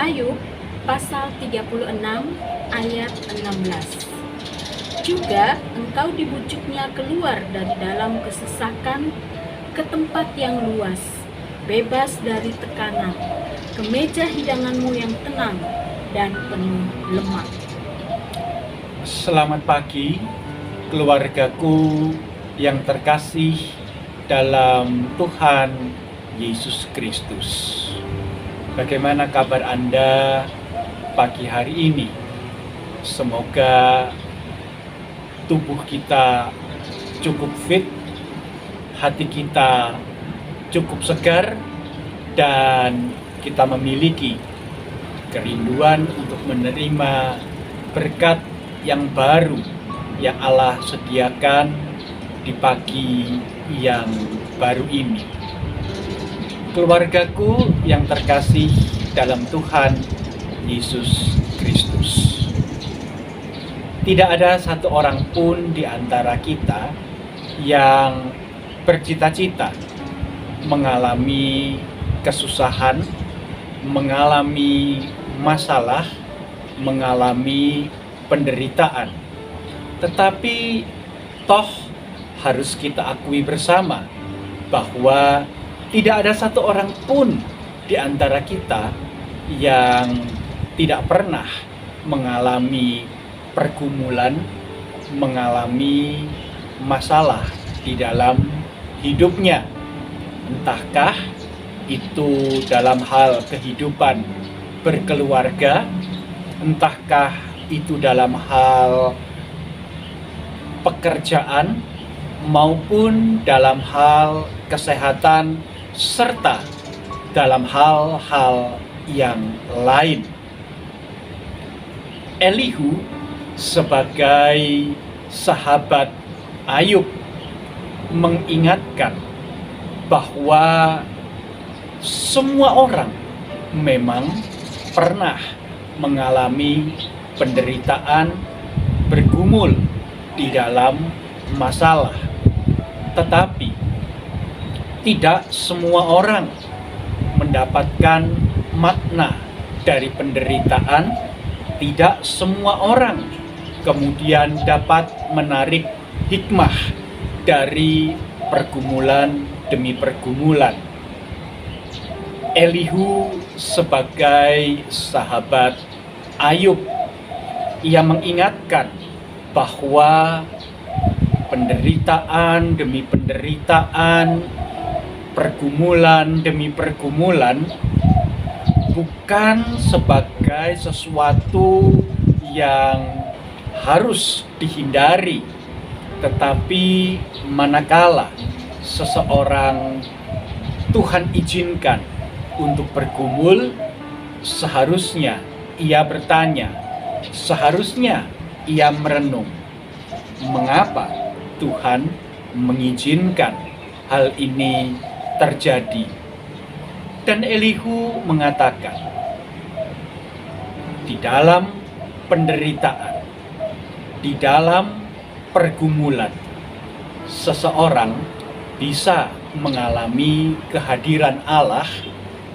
Ayub pasal 36 ayat 16. Juga engkau dibujuknya keluar dari dalam kesesakan ke tempat yang luas, bebas dari tekanan, ke meja hidanganmu yang tenang dan penuh lemak. Selamat pagi, keluargaku yang terkasih dalam Tuhan Yesus Kristus. Bagaimana kabar Anda pagi hari ini? Semoga tubuh kita cukup fit, hati kita cukup segar, dan kita memiliki kerinduan untuk menerima berkat yang baru yang Allah sediakan di pagi yang baru ini. Keluargaku yang terkasih dalam Tuhan Yesus Kristus. Tidak ada satu orang pun di antara kita yang bercita-cita mengalami kesusahan, mengalami masalah, mengalami penderitaan. Tetapi toh harus kita akui bersama bahwa tidak ada satu orang pun di antara kita yang tidak pernah mengalami pergumulan, mengalami masalah di dalam hidupnya. Entahkah itu dalam hal kehidupan berkeluarga, entahkah itu dalam hal pekerjaan, maupun dalam hal kesehatan, serta dalam hal-hal yang lain. Elihu sebagai sahabat Ayub mengingatkan bahwa semua orang memang pernah mengalami penderitaan, bergumul di dalam masalah. Tetapi tidak semua orang mendapatkan makna dari penderitaan. Tidak semua orang kemudian dapat menarik hikmah dari pergumulan demi pergumulan. Elihu sebagai sahabat Ayub, ia mengingatkan bahwa penderitaan demi penderitaan, pergumulan demi pergumulan bukan sebagai sesuatu yang harus dihindari, tetapi manakala seseorang Tuhan izinkan untuk bergumul, seharusnya ia bertanya, seharusnya ia merenung, mengapa Tuhan mengizinkan hal ini terjadi. Dan Elihu mengatakan, di dalam penderitaan, di dalam pergumulan, seseorang bisa mengalami kehadiran Allah,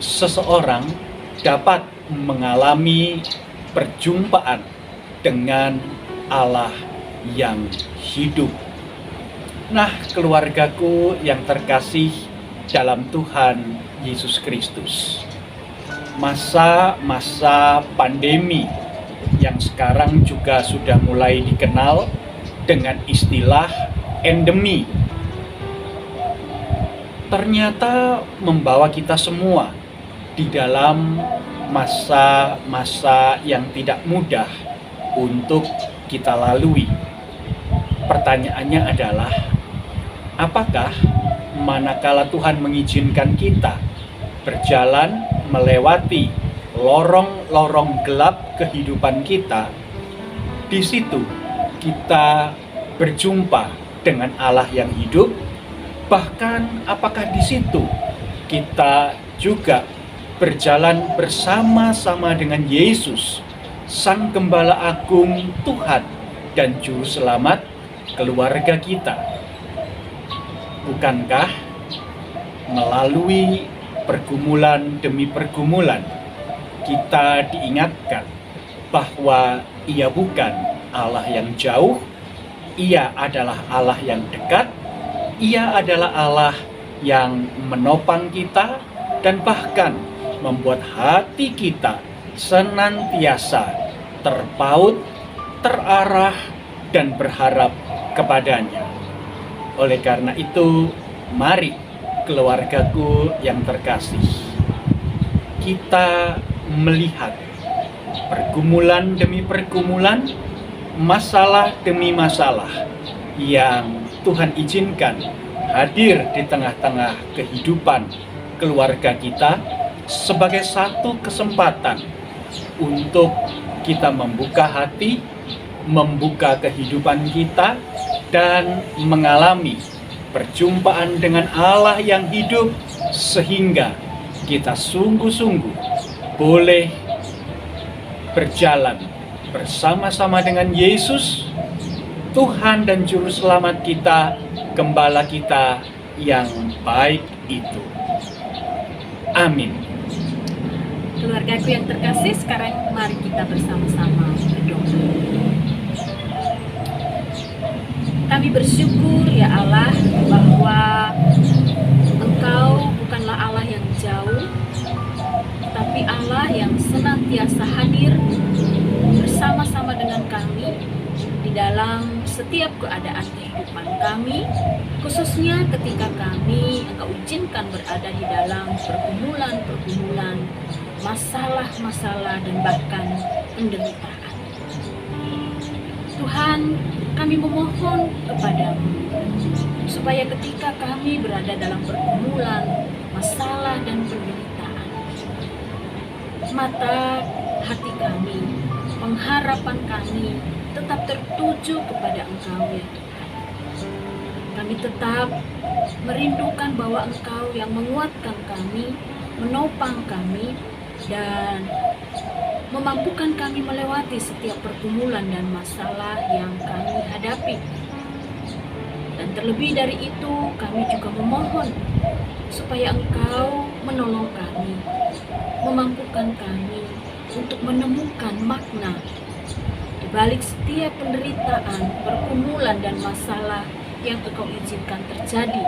seseorang dapat mengalami perjumpaan dengan Allah yang hidup. Nah, keluargaku yang terkasih dalam Tuhan Yesus Kristus, masa-masa pandemi yang sekarang juga sudah mulai dikenal dengan istilah endemi, ternyata membawa kita semua di dalam masa-masa yang tidak mudah untuk kita lalui. Pertanyaannya adalah, apakah manakala Tuhan mengizinkan kita berjalan melewati lorong-lorong gelap kehidupan kita, di situ kita berjumpa dengan Allah yang hidup? Bahkan apakah di situ kita juga berjalan bersama-sama dengan Yesus, Sang Gembala Agung Tuhan dan Juru Selamat keluarga kita? Bukankah melalui pergumulan demi pergumulan kita diingatkan bahwa Ia bukan Allah yang jauh, Ia adalah Allah yang dekat, Ia adalah Allah yang menopang kita dan bahkan membuat hati kita senantiasa terpaut, terarah, dan berharap kepadanya. Oleh karena itu, mari keluargaku yang terkasih, kita melihat pergumulan demi pergumulan, masalah demi masalah yang Tuhan izinkan hadir di tengah-tengah kehidupan keluarga kita sebagai satu kesempatan untuk kita membuka hati, membuka kehidupan kita, dan mengalami perjumpaan dengan Allah yang hidup sehingga kita sungguh-sungguh boleh berjalan bersama-sama dengan Yesus, Tuhan dan Juru Selamat kita, Gembala kita yang baik itu. Amin. Keluargaku yang terkasih, sekarang mari kita bersama-sama berdoa. Kami bersyukur ya Allah bahwa Engkau bukanlah Allah yang jauh, tapi Allah yang senantiasa hadir bersama-sama dengan kami di dalam setiap keadaan kehidupan kami, khususnya ketika kami Engkau izinkan berada di dalam pergumulan-pergumulan, masalah-masalah, dan bahkan penderitaan. Tuhan, kami memohon kepadamu supaya ketika kami berada dalam pergumulan, masalah, dan penderitaan, mata hati kami, pengharapan kami tetap tertuju kepada Engkau ya Tuhan. Kami tetap merindukan bahwa Engkau yang menguatkan kami, menopang kami, dan memampukan kami melewati setiap pergumulan dan masalah yang kami hadapi. Dan terlebih dari itu, kami juga memohon supaya Engkau menolong kami, memampukan kami untuk menemukan makna di balik setiap penderitaan, pergumulan, dan masalah yang Engkau izinkan terjadi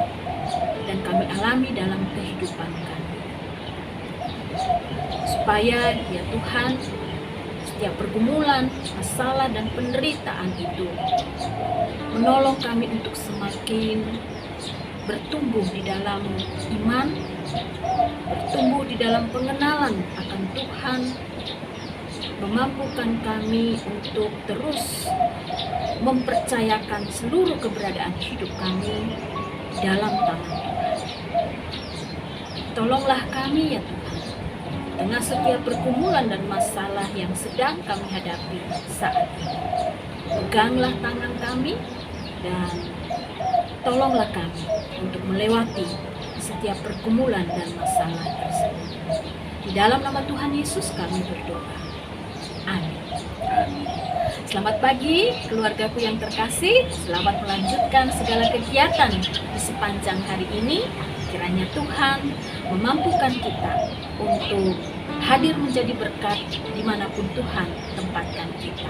dan kami alami dalam kehidupan kami. Supaya ya Tuhan, setiap pergumulan, masalah, dan penderitaan itu menolong kami untuk semakin bertumbuh di dalam iman, bertumbuh di dalam pengenalan akan Tuhan, memampukan kami untuk terus mempercayakan seluruh keberadaan hidup kami dalam tangan Tuhan. Tolonglah kami ya Tuhan, dengan setiap pergumulan dan masalah yang sedang kami hadapi saat ini. Peganglah tangan kami dan tolonglah kami untuk melewati setiap pergumulan dan masalah tersebut. Di dalam nama Tuhan Yesus kami berdoa. Amin. Selamat pagi keluargaku yang terkasih. Selamat melanjutkan segala kegiatan di sepanjang hari ini. Kiranya Tuhan memampukan kita untuk hadir menjadi berkat dimanapun Tuhan tempatkan kita.